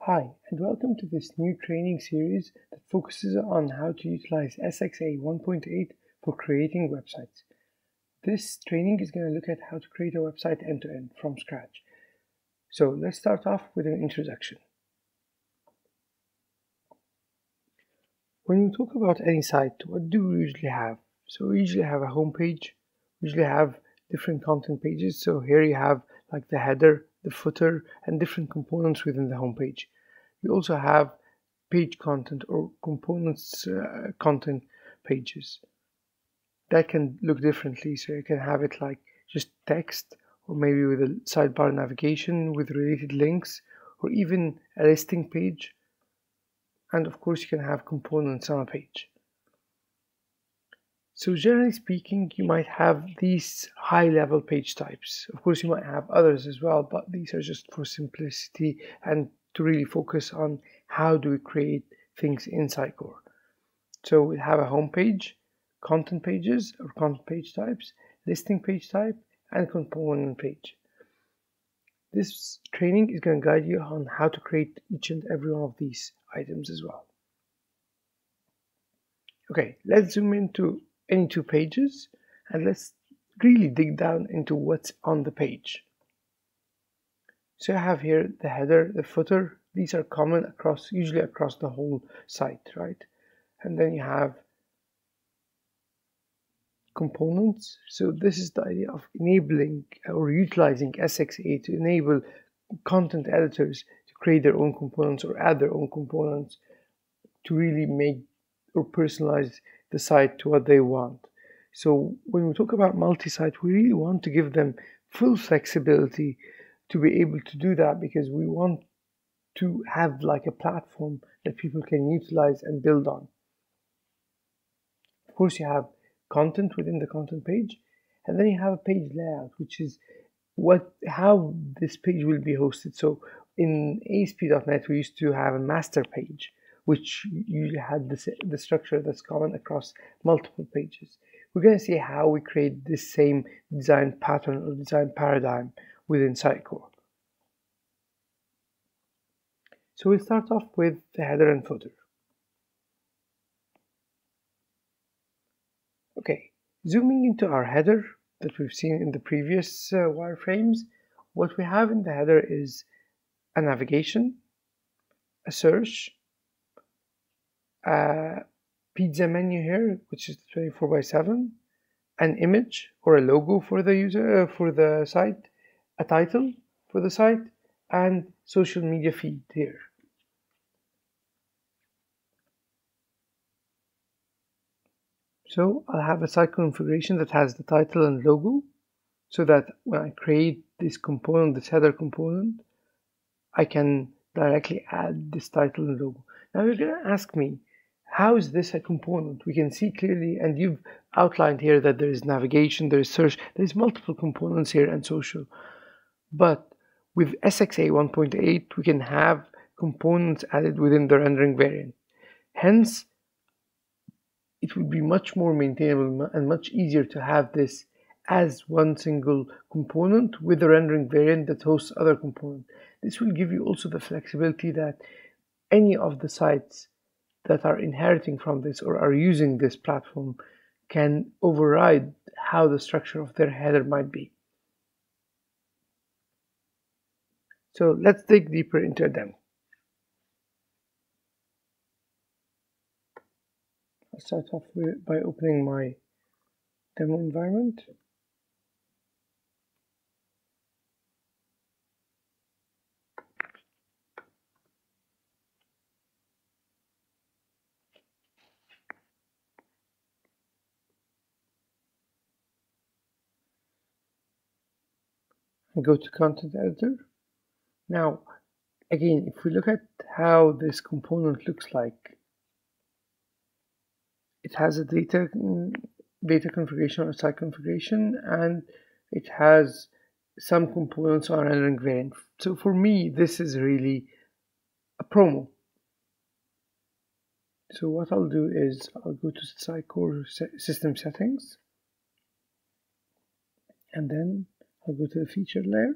Hi, and welcome to this new training series that focuses on how to utilize SXA 1.8 for creating websites. This training is going to look at how to create a website end-to-end from scratch. So let's start off with an introduction. When we talk about any site, what do we usually have? So we usually have a home page, we usually have different content pages. So here you have like the header, the footer, and different components within the home page. We also have page content or components content pages that can look differently. So you can have it like just text, or maybe with a sidebar navigation with related links, or even a listing page. And of course you can have components on a page. So generally speaking, you might have these high-level page types. Of course you might have others as well, but these are just for simplicity and to really focus on how do we create things in Sitecore. So we have a home page, content pages or content page types, listing page type, and component page. This training is going to guide you on how to create each and every one of these items as well. Okay, let's zoom into any two pages and let's really dig down into what's on the page. So I have here the header, the footer. These are common usually across the whole site, right? And then you have components. So this is the idea of enabling or utilizing SXA to enable content editors to create their own components or add their own components to really make or personalize the site to what they want. So when we talk about multi-site, we really want to give them full flexibility to be able to do that, because we want to have like a platform that people can utilize and build on. Of course, you have content within the content page, and then you have a page layout, which is how this page will be hosted. So in ASP.NET, we used to have a master page, which usually had the structure that's common across multiple pages. We're going to see how we create this same design pattern or design paradigm within Sitecore. So we'll start off with the header and footer. Okay, zooming into our header that we've seen in the previous wireframes, what we have in the header is a navigation, a search, a pizza menu here, which is 24/7, an image or a logo for the user for the site, a title for the site, and social media feed here. So I'll have a site configuration that has the title and logo, so that when I create this component, this header component, I can directly add this title and logo. Now you're going to ask me, how is this a component? We can see clearly, and you've outlined here that there is navigation, there is search, there's multiple components here and social. But with SXA 1.8, we can have components added within the rendering variant. Hence, it would be much more maintainable and much easier to have this as one single component with a rendering variant that hosts other components. This will give you also the flexibility that any of the sites that are inheriting from this or are using this platform can override how the structure of their header might be. So let's dig deeper into a demo. I'll start off by opening my demo environment. And go to content editor. Now, again, if we look at how this component looks like, it has a data configuration or site configuration, and it has some components on rendering variant. So for me, this is really a promo. So what I'll do is I'll go to Sitecore system settings, and then I'll go to the featured layer.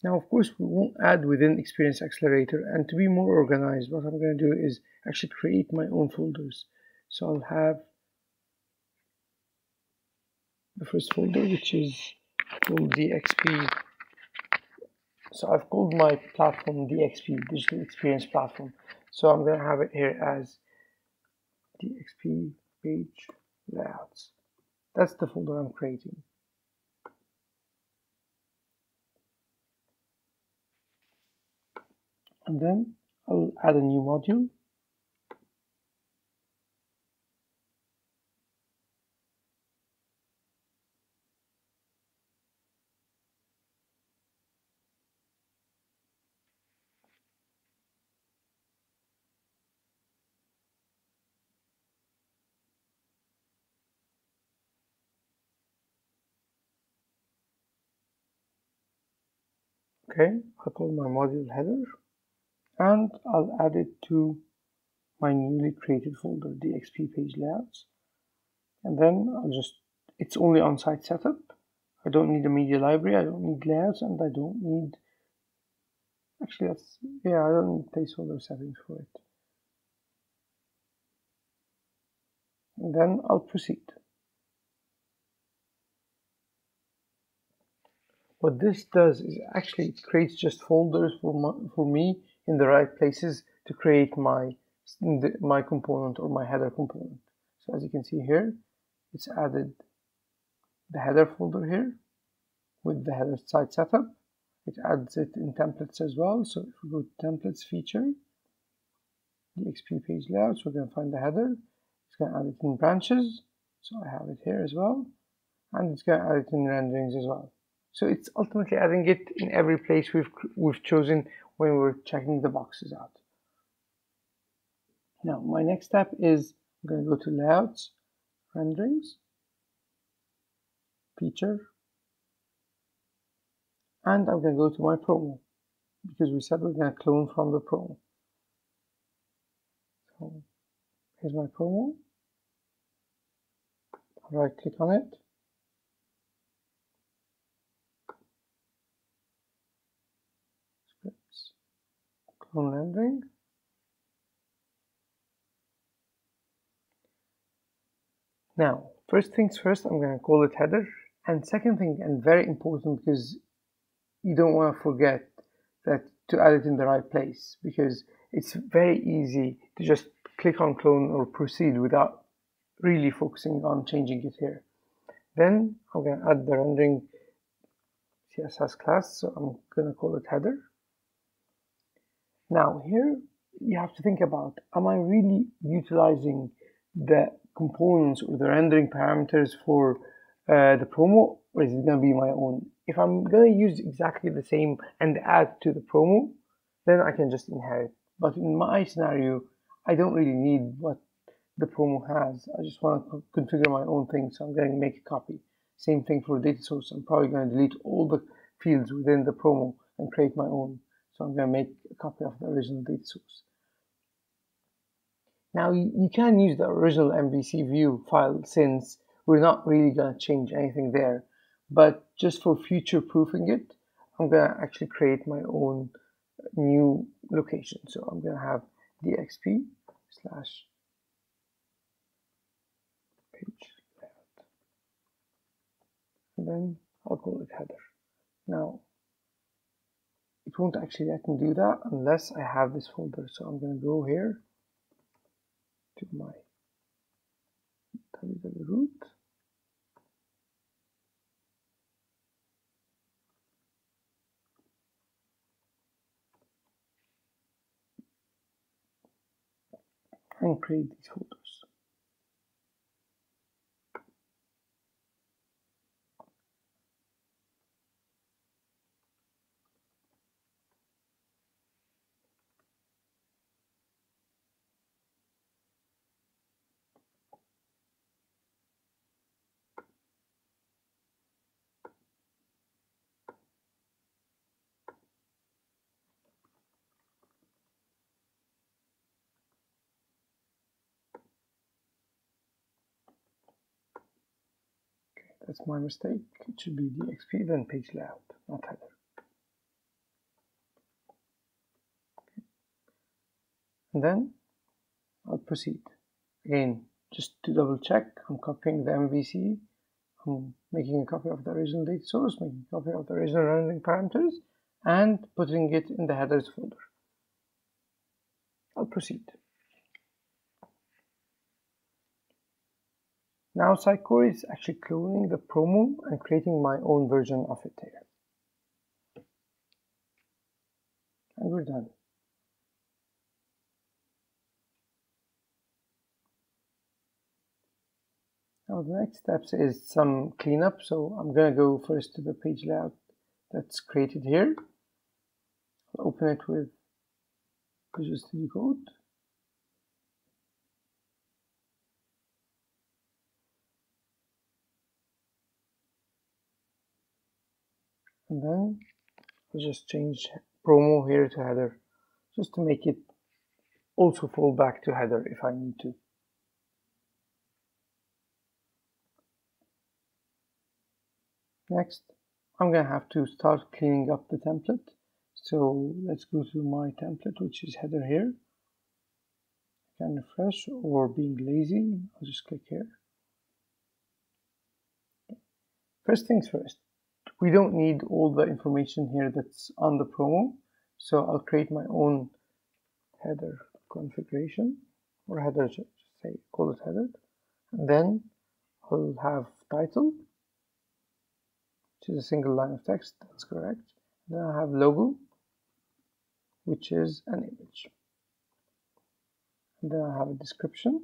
Now, of course, we won't add within Experience Accelerator, and to be more organized, what I'm going to do is actually create my own folders. So I'll have the first folder, which is called DXP. So I've called my platform DXP, Digital Experience Platform. So I'm going to have it here as DXP Page Layouts. That's the folder I'm creating. And then I'll add a new module. Okay, I'll call my module header, and I'll add it to my newly created folder, DXP Page Layouts. And then it's only on-site setup. I don't need a media library, I don't need layouts, and I don't need, actually I don't need placeholder settings for it. And then I'll proceed. What this does is actually it creates just folders for me in the right places to create my component or my header component. So as you can see here, it's added the header folder here with the header site setup. It adds it in templates as well. So if we go to templates feature, the XP page layouts, we're going to find the header. It's going to add it in branches. So I have it here as well. And it's going to add it in renderings as well. So it's ultimately adding it in every place we've chosen when we're checking the boxes out. Now, my next step is I'm going to go to Layouts, Renderings, Feature, and I'm going to go to my promo because we said we're going to clone from the promo. So here's my promo. I'll right click on it. Scripts, clone rendering. Now, first things first, I'm going to call it header. And second thing, and very important because you don't want to forget that to add it in the right place, because it's very easy to just click on clone or proceed without really focusing on changing it here. Then I'm going to add the rendering CSS class, so I'm going to call it header. Now here you have to think about, am I really utilizing the components or the rendering parameters for the promo, or is it going to be my own? If I'm going to use exactly the same and add to the promo, then I can just inherit. But in my scenario, I don't really need what the promo has. I just want to configure my own thing, so I'm going to make a copy. Same thing for data source. I'm probably going to delete all the fields within the promo and create my own. So I'm going to make a copy of the original data source. Now you can use the original MVC view file since we're not really going to change anything there. But just for future proofing it, I'm going to actually create my own new location. So I'm going to have DXP slash page layout. And then I'll call it header. Now, it won't actually let me do that unless I have this folder. So I'm going to go here to my www root. And create these folders. That's my mistake. It should be DXP, then page layout, not header. and then I'll proceed. Again, just to double check, I'm copying the MVC, I'm making a copy of the original data source, making a copy of the original rendering parameters, and putting it in the headers folder. I'll proceed. Now Sitecore is actually cloning the promo and creating my own version of it here. And we're done. Now the next steps is some cleanup. So I'm going to go first to the page layout that's created here. I'll open it with Visual Studio Code. And then I'll just change promo here to header, just to make it also fall back to header if I need to. Next, I'm going to have to start cleaning up the template. So let's go to my template, which is header here. I can refresh, or being lazy, I'll just click here. First things first, we don't need all the information here that's on the promo. So I'll create my own header configuration, or header, just say, call it header. And then I'll have title, which is a single line of text, that's correct. Then I have logo, which is an image. And then I have a description,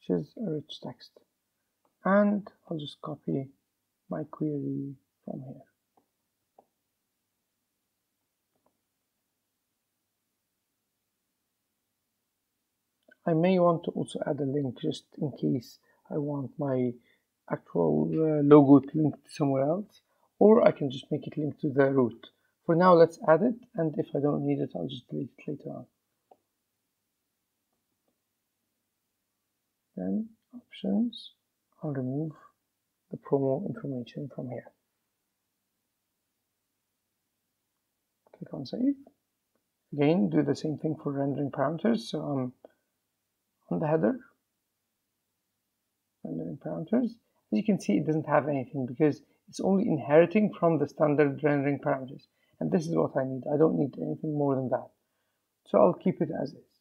which is a rich text. And I'll just copy my query from here. I may want to also add a link just in case I want my actual logo to link to somewhere else, or I can just make it link to the root. For now, let's add it, and if I don't need it, I'll just delete it later on. Then options, I'll remove the promo information from here. Click on save. Again, do the same thing for rendering parameters. So I'm on the header, rendering parameters. As you can see, it doesn't have anything because it's only inheriting from the standard rendering parameters. And this is what I need. I don't need anything more than that. So I'll keep it as is.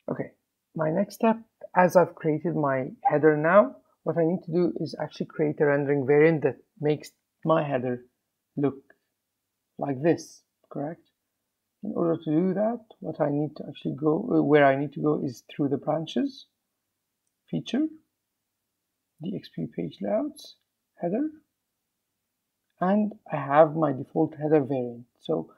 Okay, my next step, as I've created my header now, what I need to do is actually create a rendering variant that makes my header look like this, correct? In order to do that, what I need to actually go, where I need to go is through the branches, feature, DXP page layouts, header, and I have my default header variant. So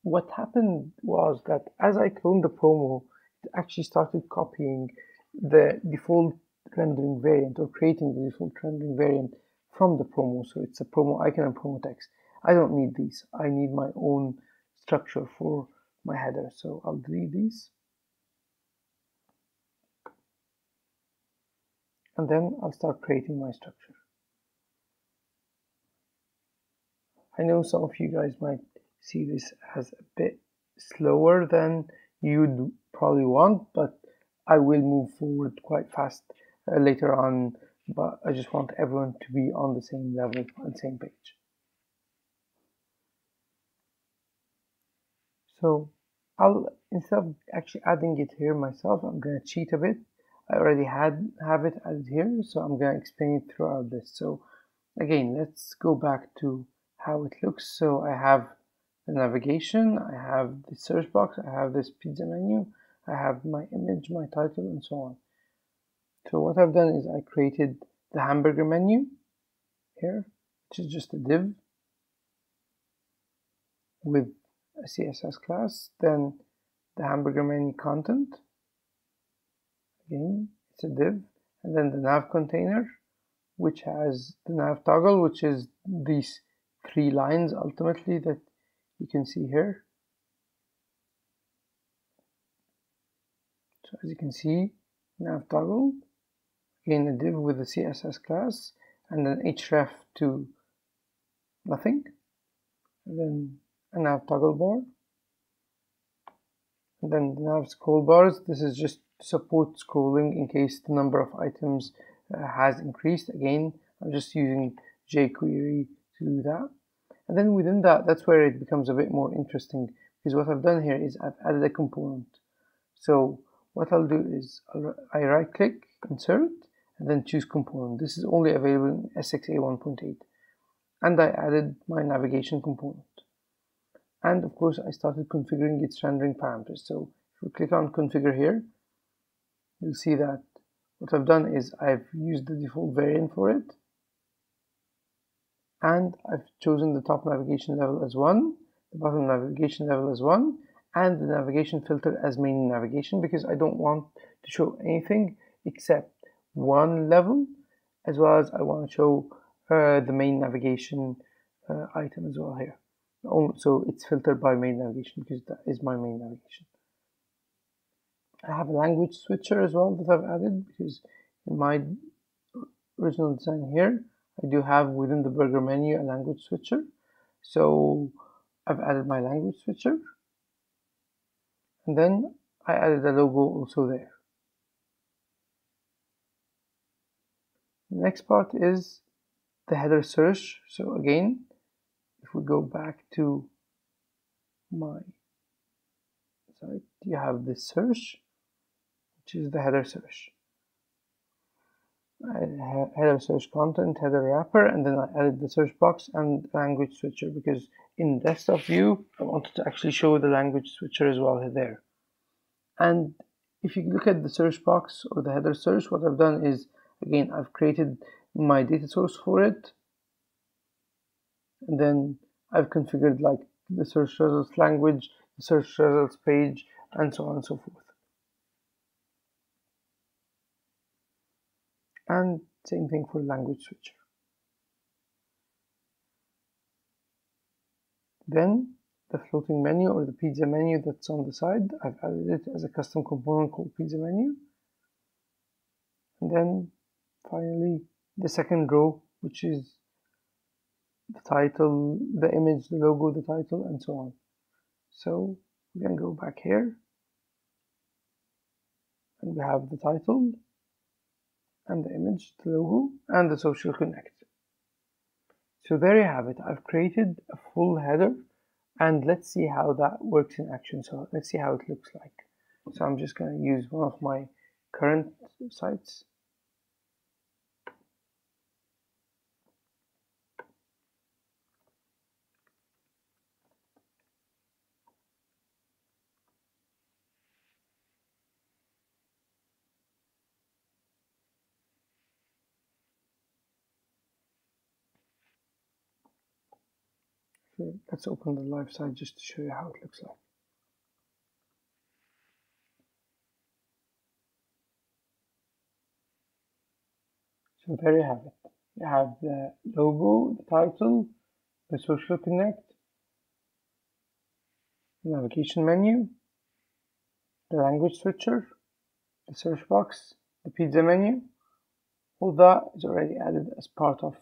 what happened was that as I cloned the promo, it actually started copying the default rendering variant, or creating the default rendering variant from the promo. So it's a promo icon and promo text. I don't need these. I need my own structure for my header. So I'll delete these. And then I'll start creating my structure. I know some of you guys might see this as a bit slower than you'd probably want, but I will move forward quite fast later on, but I just want everyone to be on the same level, on the same page. So instead of actually adding it here myself, I'm going to cheat a bit. I already have it added here, so I'm going to explain it throughout this. So again, let's go back to how it looks. So I have the navigation, I have the search box, I have this pizza menu, I have my image, my title, and so on. So what I've done is I created the hamburger menu here, which is just a div with a CSS class, then the hamburger menu content, again, it's a div, and then the nav container, which has the nav toggle, which is these 3 lines ultimately that you can see here. So as you can see, nav toggle, again a div with the CSS class, and then href to nothing. and then a nav toggle bar, and then the nav scroll bars. This is just to support scrolling in case the number of items has increased. Again, I'm just using jQuery to do that. And then within that, that's where it becomes a bit more interesting, because what I've done here is I've added a component. So what I'll do is I right click, insert, and then choose component. This is only available in SXA 1.8. And I added my navigation component. And of course, I started configuring its rendering parameters. So if we click on configure here, you'll see that what I've done is I've used the default variant for it. And I've chosen the top navigation level as 1, the bottom navigation level as 1, and the navigation filter as main navigation, because I don't want to show anything except one level, as well as I want to show the main navigation item as well here. So it's filtered by main navigation because that is my main navigation. I have a language switcher as well that I've added, because in my original design here, I do have within the burger menu a language switcher. So I've added my language switcher. And then I added a logo also there. The next part is the header search. So again, if we go back to my site, you have this search, which is the header search. I added header search content, header wrapper, and then I added the search box and language switcher, because in desktop view, I wanted to actually show the language switcher as well there. And if you look at the search box or the header search, what I've done is, again, I've created my data source for it. And then I've configured like the search results language, the search results page, and so on and so forth. And same thing for language switcher. Then the floating menu or the pizza menu that's on the side, I've added it as a custom component called pizza menu. And then finally the second row, which is the title, the image, the logo, the title, and so on. So we can go back here and we have the title and the image, the logo, and the social connect. So there you have it. I've created a full header, and let's see how that works in action. So let's see how it looks like. So I'm just going to use one of my current sites. So let's open the live site just to show you how it looks like. So there you have it. You have the logo, the title, the social connect, the navigation menu, the language switcher, the search box, the pizza menu. All that is already added as part of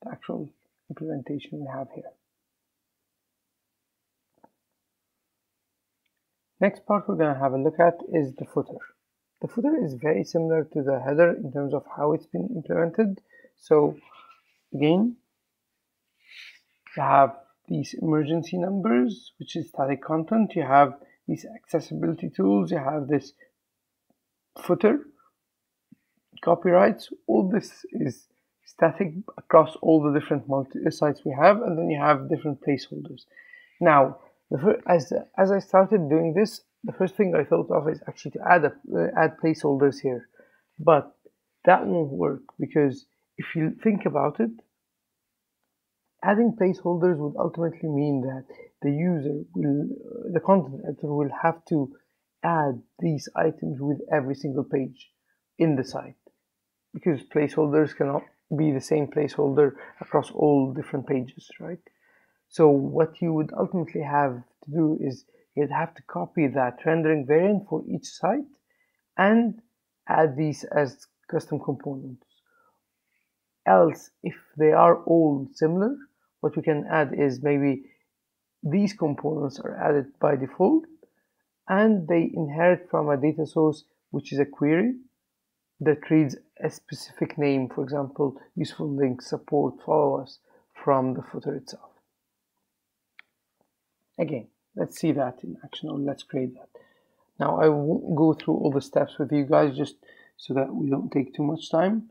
the actual implementation we have here. Next part we're going to have a look at is the footer. The footer is very similar to the header in terms of how it's been implemented. So again, you have these emergency numbers, which is static content. You have these accessibility tools. You have this footer, copyrights. All this is static across all the different sites we have, and then you have different placeholders. Now, as I started doing this, the first thing I thought of is actually to add placeholders here, but that won't work, because if you think about it, adding placeholders would ultimately mean that the content editor will have to add these items with every single page in the site, because placeholders cannot be the same placeholder across all different pages, right? So what you would ultimately have to do is you'd have to copy that rendering variant for each site and add these as custom components. Else, if they are all similar, what we can add is maybe these components are added by default, and they inherit from a data source, which is a query that reads a specific name, for example, useful links, support, follow us, from the footer itself. Again, let's see that in action, or let's create that. Now, I won't go through all the steps with you guys just so that we don't take too much time.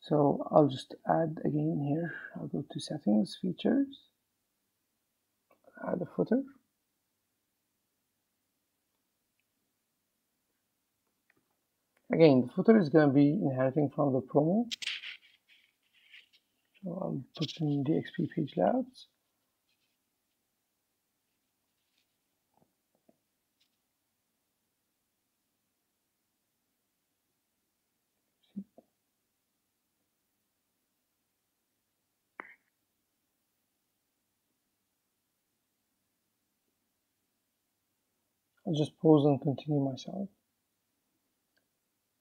So I'll just add again here. I'll go to settings, features, add a footer. Again, the footer is going to be inheriting from the promo. So I'll put in the XP page layouts. I'll just pause and continue myself.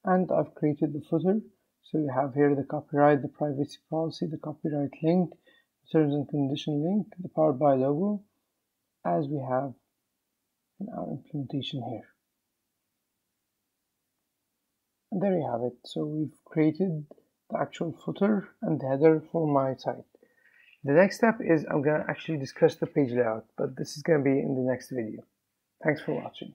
And I've created the footer. So you have here the copyright, the privacy policy, the copyright link, the terms and condition link, the powered by logo, as we have in our implementation here. And there you have it. So we've created the actual footer and the header for my site. The next step is I'm going to actually discuss the page layout, but this is going to be in the next video. Thanks for watching.